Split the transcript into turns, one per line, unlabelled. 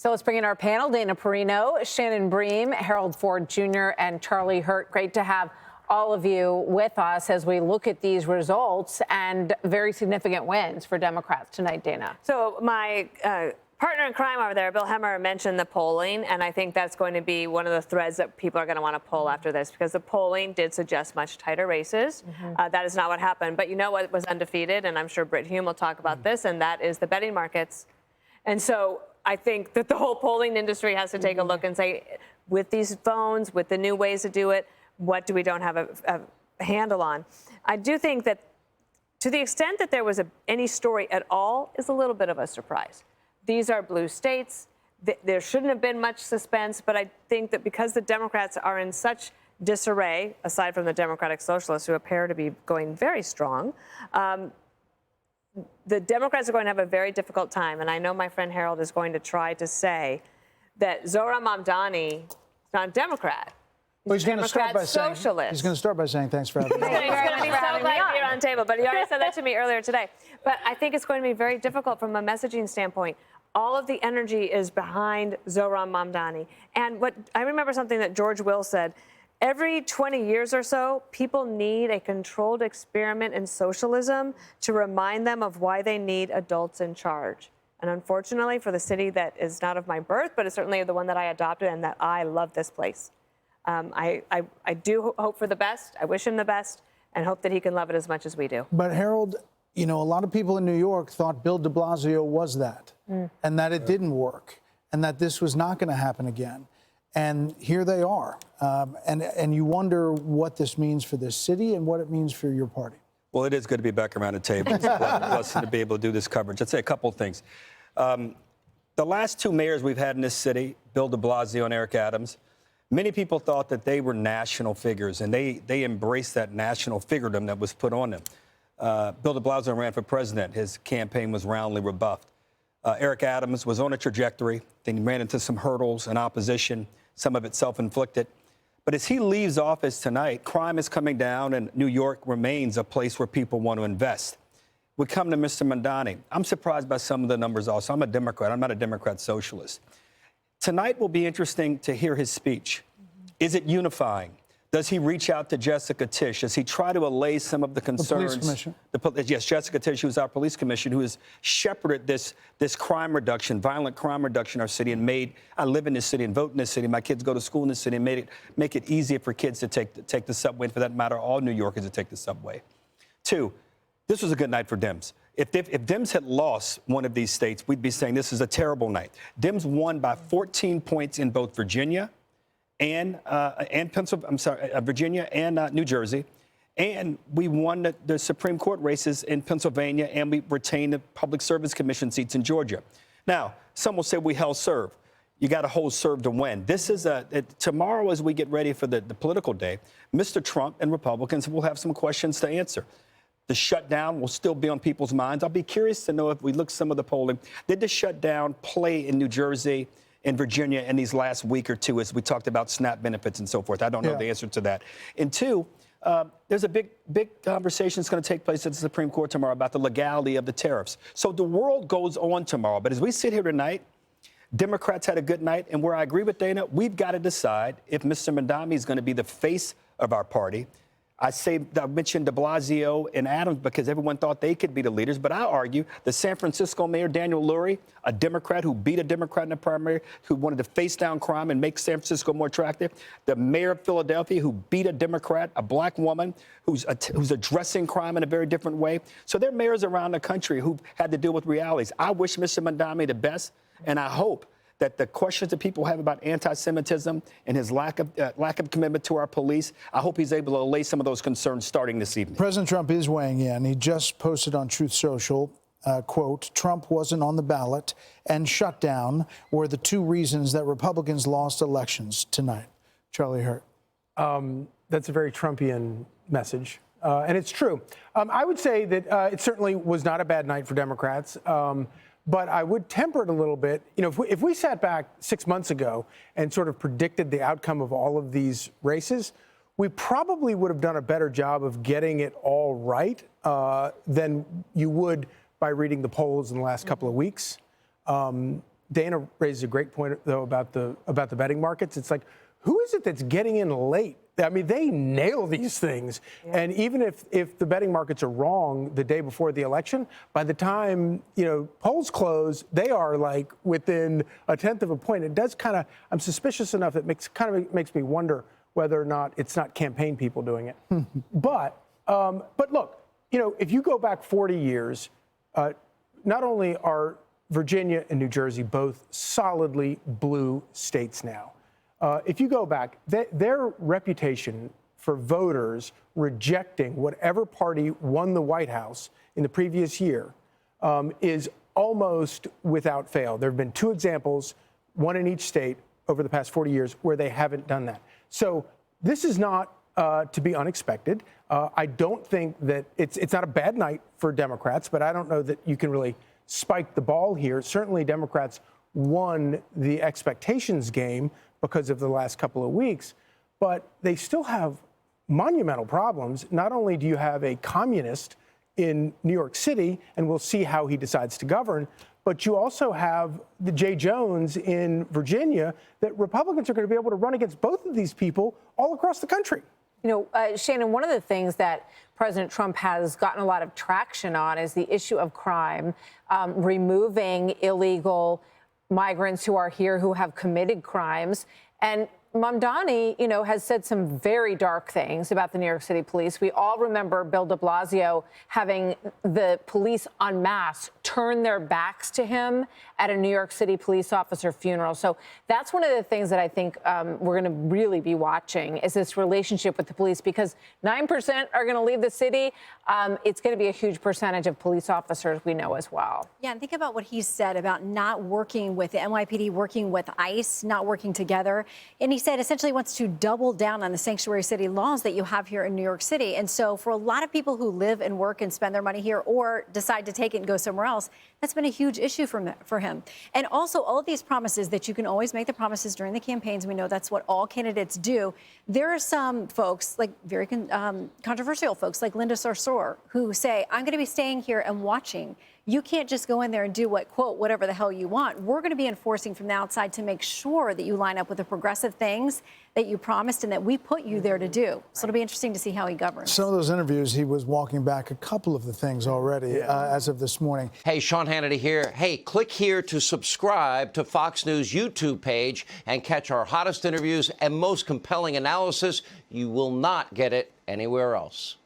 So let's bring in our panel, Dana Perino, Shannon Bream, Harold Ford Jr., and Charlie Hurt. Great to have all of you with us as we look at these results and very significant wins for Democrats tonight, Dana.
So my partner in crime over there, Bill Hemmer, mentioned the polling, and I think that's going to be one of the threads that people are going to want to pull after this, because the polling did suggest much tighter races. That is not what happened. But you know what was undefeated, and I'm sure Bret Hume will talk about this, and that is the betting markets. And so I think that the whole polling industry has to take a look and say, with these phones, with the new ways to do it, what do we don't have a handle on? I do think that to the extent that there was any story at all is a little bit of a surprise. These are blue states. There shouldn't have been much suspense, but I think that because the Democrats are in such disarray, aside from the Democratic Socialists, who appear to be going very strong, the Democrats are going to have a very difficult time. And I know my friend Harold is going to try to say that Zohran Mamdani is not a Democrat.
Well, he's going to start by saying thanks for having me.
He's going to be so glad to be on the table, but he already said that to me earlier today. But I think it's going to be very difficult from a messaging standpoint. All of the energy is behind Zohran Mamdani. And I remember something that George Will said. Every 20 years or so, people need a controlled experiment in socialism to remind them of why they need adults in charge. And unfortunately, for the city that is not of my birth, but is certainly the one that I adopted and that I love this place. I do hope for the best. I wish him the best and hope that he can love it as much as we do.
But Harold, you know, a lot of people in New York thought Bill de Blasio was that and that it didn't work and that this was not going to happen again. And here they are. And you wonder what this means for this city and what it means for your party.
Well, it is good to be back around the table. It's a blessing to be able to do this coverage. I'd say a couple of things. The last two mayors we've had in this city, Bill de Blasio and Eric Adams, many people thought that they were national figures, and they embraced that national figuredom that was put on them. Bill de Blasio ran for president. His campaign was roundly rebuffed. Eric Adams was on a trajectory. Then he ran into some hurdles and opposition, some of it self-inflicted. But as he leaves office tonight, crime is coming down, and New York remains a place where people want to invest. We come to Mr. Mamdani. I'm surprised by some of the numbers also. I'm a Democrat. I'm not a Democrat socialist. Tonight will be interesting to hear his speech. Is it unifying? Does he reach out to Jessica Tisch? Does he try to allay some of the concerns?
The police commission.
Yes, Jessica Tisch, who's our police commissioner, who has shepherded this crime reduction, violent crime reduction in our city, and made, I live in this city and vote in this city. My kids go to school in this city, and make it easier for kids to take the subway, and for that matter, all New Yorkers to take the subway. Two, this was a good night for Dems. If Dems had lost one of these states, we'd be saying this is a terrible night. Dems won by 14 points in both Virginia and Virginia and New Jersey, and we won the Supreme Court races in Pennsylvania, and we retained the Public Service Commission seats in Georgia. Now, some will say we held serve. You got to hold serve to win. This is tomorrow, as we get ready for the political day, Mr. Trump and Republicans will have some questions to answer. The shutdown will still be on people's minds. I'll be curious to know, if we look some of the polling, did the shutdown play in New Jersey, in Virginia in these last week or two, as we talked about SNAP benefits and so forth? I don't know the answer to that. And two, there's a big conversation that's going to take place at the Supreme Court tomorrow about the legality of the tariffs. So the world goes on tomorrow. But as we sit here tonight, Democrats had a good night. And where I agree with Dana, we've got to decide if Mr. Mamdani is going to be the face of our party. I mentioned de Blasio and Adams because everyone thought they could be the leaders. But I argue the San Francisco mayor, Daniel Lurie, a Democrat who beat a Democrat in the primary, who wanted to face down crime and make San Francisco more attractive. The mayor of Philadelphia, who beat a Democrat, a black woman, who's addressing crime in a very different way. So there are mayors around the country who've had to deal with realities. I wish Mr. Mamdani the best, and I hope that the questions that people have about anti-Semitism and his lack of commitment to our police, I hope he's able to allay some of those concerns starting this evening.
President Trump is weighing in. He just posted on Truth Social, quote, Trump wasn't on the ballot and shutdown were the two reasons that Republicans lost elections tonight. Charlie Hurt.
That's a very Trumpian message. And it's true. I would say that it certainly was not a bad night for Democrats. But I would temper it a little bit. You know, if we sat back 6 months ago and sort of predicted the outcome of all of these races, we probably would have done a better job of getting it all right than you would by reading the polls in the last couple of weeks. Dana raises a great point, though, about the betting markets. It's like, who is it that's getting in late? I mean, they nail these things. Yeah. And even if the betting markets are wrong the day before the election, by the time, polls close, they are like within a tenth of a point. It does kind of, I'm suspicious enough that makes me wonder whether or not it's not campaign people doing it. But look, if you go back 40 years, not only are Virginia and New Jersey both solidly blue states now, if you go back, their reputation for voters rejecting whatever party won the White House in the previous year is almost without fail. There have been 2 examples, one in each state over the past 40 years, where they haven't done that. So this is not to be unexpected. I don't think that it's not a bad night for Democrats, but I don't know that you can really spike the ball here. Certainly Democrats won the expectations game because of the last couple of weeks, but they still have monumental problems. Not only do you have a communist in New York City, and we'll see how he decides to govern, but you also have the Jay Jones in Virginia that Republicans are going to be able to run against both of these people all across the country.
Shannon, one of the things that President Trump has gotten a lot of traction on is the issue of crime, removing illegal migrants who are here who have committed crimes. And Mamdani, has said some very dark things about the New York City police. We all remember Bill de Blasio having the police en masse turn their backs to him at a New York City police officer funeral. So that's one of the things that I think we're going to really be watching is this relationship with the police, because 9% are going to leave the city. It's going to be a huge percentage of police officers we know as well.
Yeah, and think about what he said about not working with the NYPD, working with ICE, not working together. And he said essentially wants to double down on the sanctuary city laws that you have here in New York City. And so for a lot of people who live and work and spend their money here or decide to take it and go somewhere else, that's been a huge issue for him. And also all of these promises that you can always make the promises during the campaigns. We know that's what all candidates do. There are some folks, like very controversial folks like Linda Sarsour, who say, I'm going to be staying here and watching. You can't just go in there and do whatever the hell you want. We're going to be enforcing from the outside to make sure that you line up with the progressive things that you promised and that we put you there to do. So it'll be interesting to see how he governs.
Some of those interviews, he was walking back a couple of the things already as of this morning.
Hey, Sean Hannity here. Hey, click here to subscribe to Fox News YouTube page and catch our hottest interviews and most compelling analysis. You will not get it anywhere else.